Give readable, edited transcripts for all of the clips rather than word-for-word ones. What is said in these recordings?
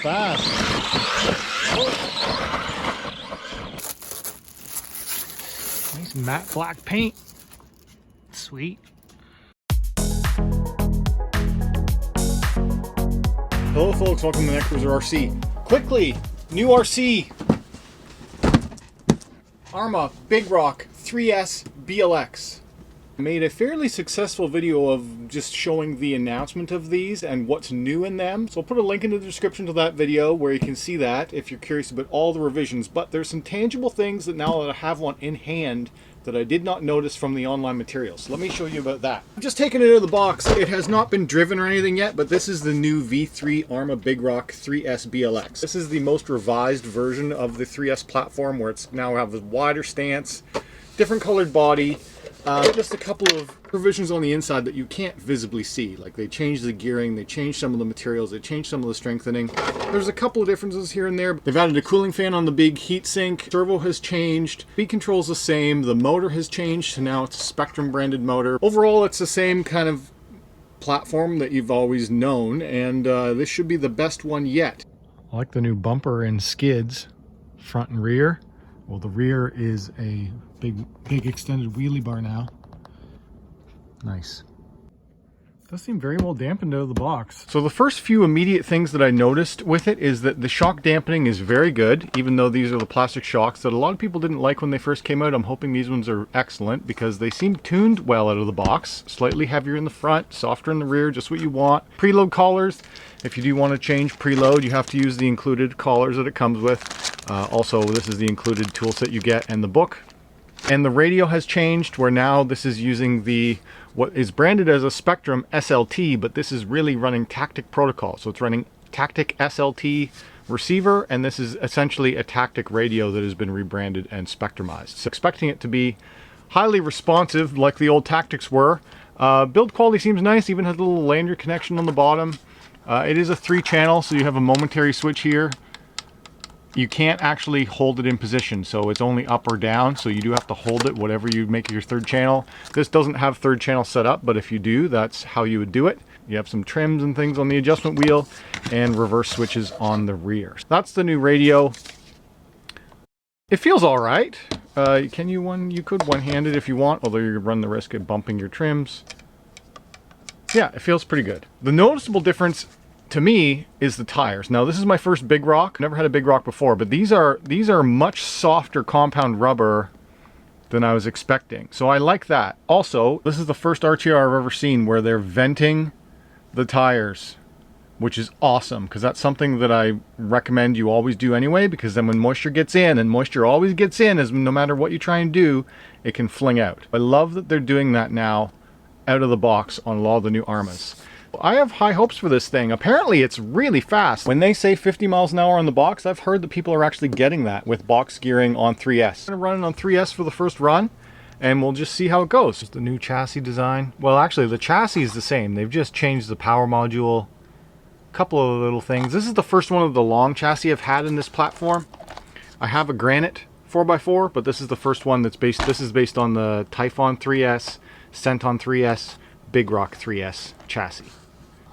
fast. Nice matte black paint. Sweet. Hello folks, welcome to Netcruzer RC. Quickly, new RC. ARRMA Big Rock 3S BLX. I made a fairly successful video of just showing the announcement of these and what's new in them. So I'll put a link in the description to that video where you can see that if you're curious about all the revisions. But there's some tangible things that now that I have one in hand that I did not notice from the online materials. So let me show you about that. I'm just taking it out of the box. It has not been driven or anything yet, but this is the new V3 ARRMA Big Rock 3S BLX. This is the most revised version of the 3S platform where it's now have a wider stance, different colored body, just a couple of provisions on the inside that you can't visibly see. Like they changed the gearing, they changed some of the materials, they changed some of the strengthening. There's a couple of differences here and there. They've added a cooling fan on the big heatsink. Servo has changed. Speed control's the same. The motor has changed, so now it's a Spectrum branded motor. Overall, it's the same kind of platform that you've always known, and this should be the best one yet. I like the new bumper and skids, front and rear. Well, the rear is a big extended wheelie bar now. Nice. Does seem very well dampened out of the box. So the first few immediate things that I noticed with it is that the shock dampening is very good, even though these are the plastic shocks that a lot of people didn't like when they first came out. I'm hoping these ones are excellent because they seem tuned well out of the box. Slightly heavier in the front, softer in the rear, just what you want. Preload collars. If you do want to change preload, you have to use the included collars that it comes with. Also, this is the included tool set you get and the book. And the radio has changed where now this is using the what is branded as a Spectrum SLT, but this is really running Tactic protocol. So it's running Tactic SLT receiver, and this is essentially a Tactic radio that has been rebranded and Spectrumized. So expecting it to be highly responsive like the old Tactics were. Build quality seems nice, even has a little lanyard connection on the bottom. It is a 3-channel, so you have a momentary switch here. You can't actually hold it in position, so it's only up or down, so you do have to hold it whatever you make your 3rd channel. This doesn't have 3rd channel set up, but if you do, that's how you would do it. You have some trims and things on the adjustment wheel and reverse switches on the rear. That's the new radio. It feels all right. You could one-hand it if you want, although you run the risk of bumping your trims. Yeah, it feels pretty good. The noticeable difference to me is the tires. Now this is my first Big Rock. Never had a Big Rock before, but these are much softer compound rubber than I was expecting. So I like that. Also, this is the first RTR I've ever seen where they're venting the tires, which is awesome because that's something that I recommend you always do anyway, because then when moisture gets in, and moisture always gets in, as no matter what you try and do, it can fling out. I love that they're doing that now out of the box on a lot of the new ARRMAs. I have high hopes for this thing. Apparently it's really fast. When they say 50 miles an hour on the box, I've heard that people are actually getting that with box gearing on 3S. I'm gonna run it on 3S for the first run, and we'll just see how it goes. Just the new chassis design. Well, actually the chassis is the same. They've just changed the power module, a couple of little things. This is the first one of the long chassis I've had in this platform. I have a Granite 4x4, but this is the first one that's based on the Typhon 3S, Centon 3S, Big Rock 3S chassis.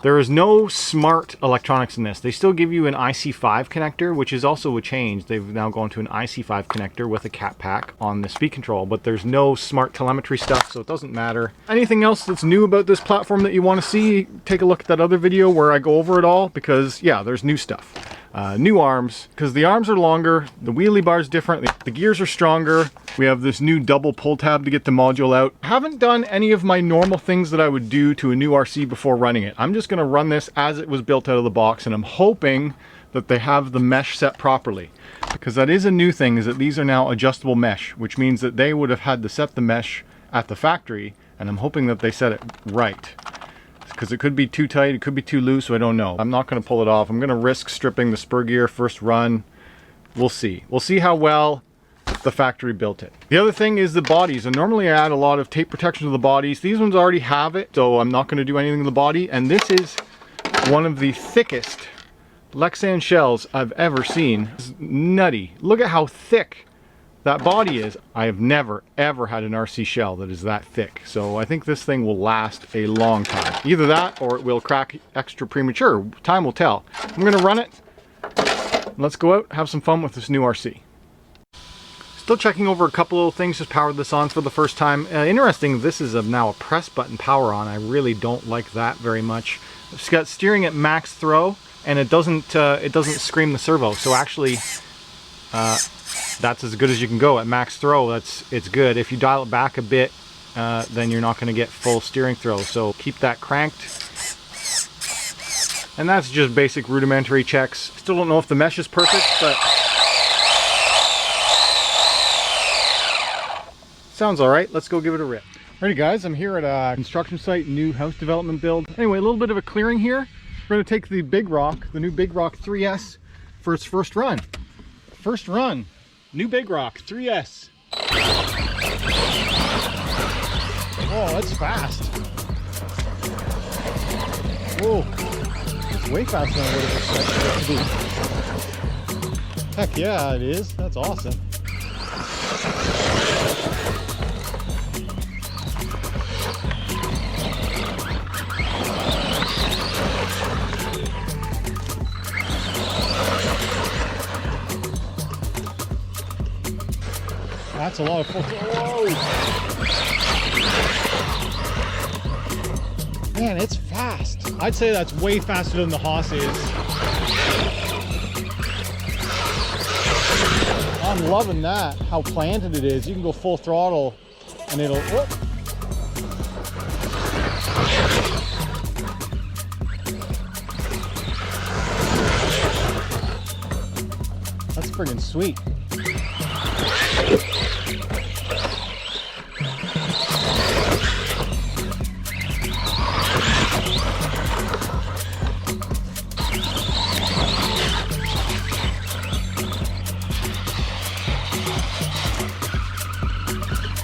There is no smart electronics in this. They still give you an IC5 connector, which is also a change. They've now gone to an IC5 connector with a cat pack on the speed control, but there's no smart telemetry stuff, so it doesn't matter. Anything else that's new about this platform that you want to see, take a look at that other video where I go over it all, because yeah, there's new stuff. New arms, because the arms are longer, the wheelie bar is different, the gears are stronger. We have this new double pull tab to get the module out. I haven't done any of my normal things that I would do to a new RC before running it. I'm just going to run this as it was built out of the box, and I'm hoping that they have the mesh set properly, because that is a new thing, is that these are now adjustable mesh, which means that they would have had to set the mesh at the factory, and I'm hoping that they set it right. Because it could be too tight, it could be too loose, so I don't know. I'm not going to pull it off. I'm going to risk stripping the spur gear first run. We'll see. We'll see how well the factory built it. The other thing is the bodies, and normally I add a lot of tape protection to the bodies. These ones already have it, so I'm not going to do anything to the body. And this is one of the thickest Lexan shells I've ever seen. It's nutty. Look at how thick that body is. I have never ever had an RC shell that is that thick, so I think this thing will last a long time. Either that or it will crack extra premature. Time will tell. I'm gonna run it Let's go out, have some fun with this new RC. Still checking over a couple little things, just powered this on for the first time. Interesting, this is now a press button power on. I really don't like that very much. It's got steering at max throw, and it doesn't scream the servo. So actually, that's as good as you can go at max throw. It's good. If you dial it back a bit, then you're not going to get full steering throw. So keep that cranked. And that's just basic rudimentary checks. Still don't know if the mesh is perfect, but sounds all right. Let's go give it a rip. Alrighty guys, I'm here at a construction site, new house development build. Anyway, a little bit of a clearing here. We're gonna take the Big Rock, the new Big Rock 3S for its first run. First run, new Big Rock 3S. Oh, that's fast. Whoa, it's way faster than I would have expected it to be. Heck yeah, it is. That's awesome. That's a lot of force. Whoa! Man, it's fast. I'd say that's way faster than the Haas is. I'm loving that, how planted it is. You can go full throttle and it'll... Whoop. That's friggin' sweet.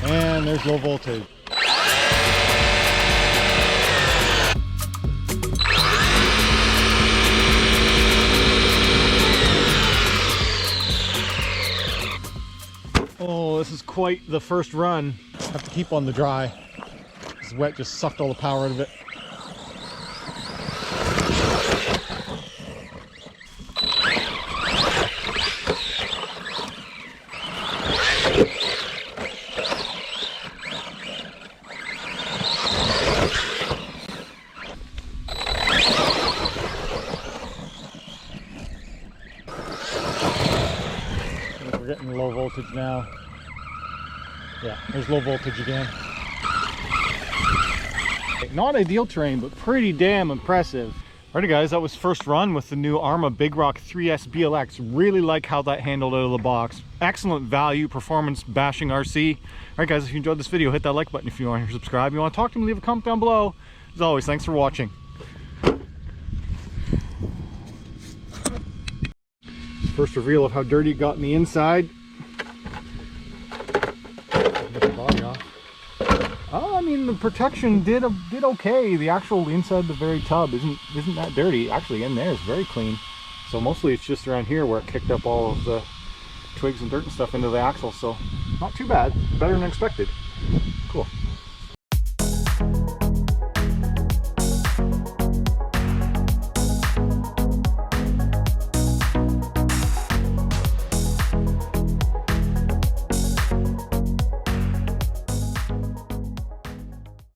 And there's low voltage. Oh, this is quite the first run. Have to keep on the dry. This wet just sucked all the power out of it. We're getting low voltage now. Yeah, there's low voltage again. Not ideal terrain, but pretty damn impressive. Alrighty guys, that was first run with the new ARRMA Big Rock 3S BLX. Really like how that handled out of the box. Excellent value, performance bashing RC. Alright guys, if you enjoyed this video, hit that like button. If you want to subscribe, you want to talk to me, leave a comment down below. As always, thanks for watching. First reveal of how dirty it got in the inside. Get the body off. Oh, I mean, the protection did okay. The actual inside the very tub isn't that dirty. Actually, in there is very clean. So mostly it's just around here where it kicked up all of the twigs and dirt and stuff into the axle. So not too bad. Better than expected. Cool.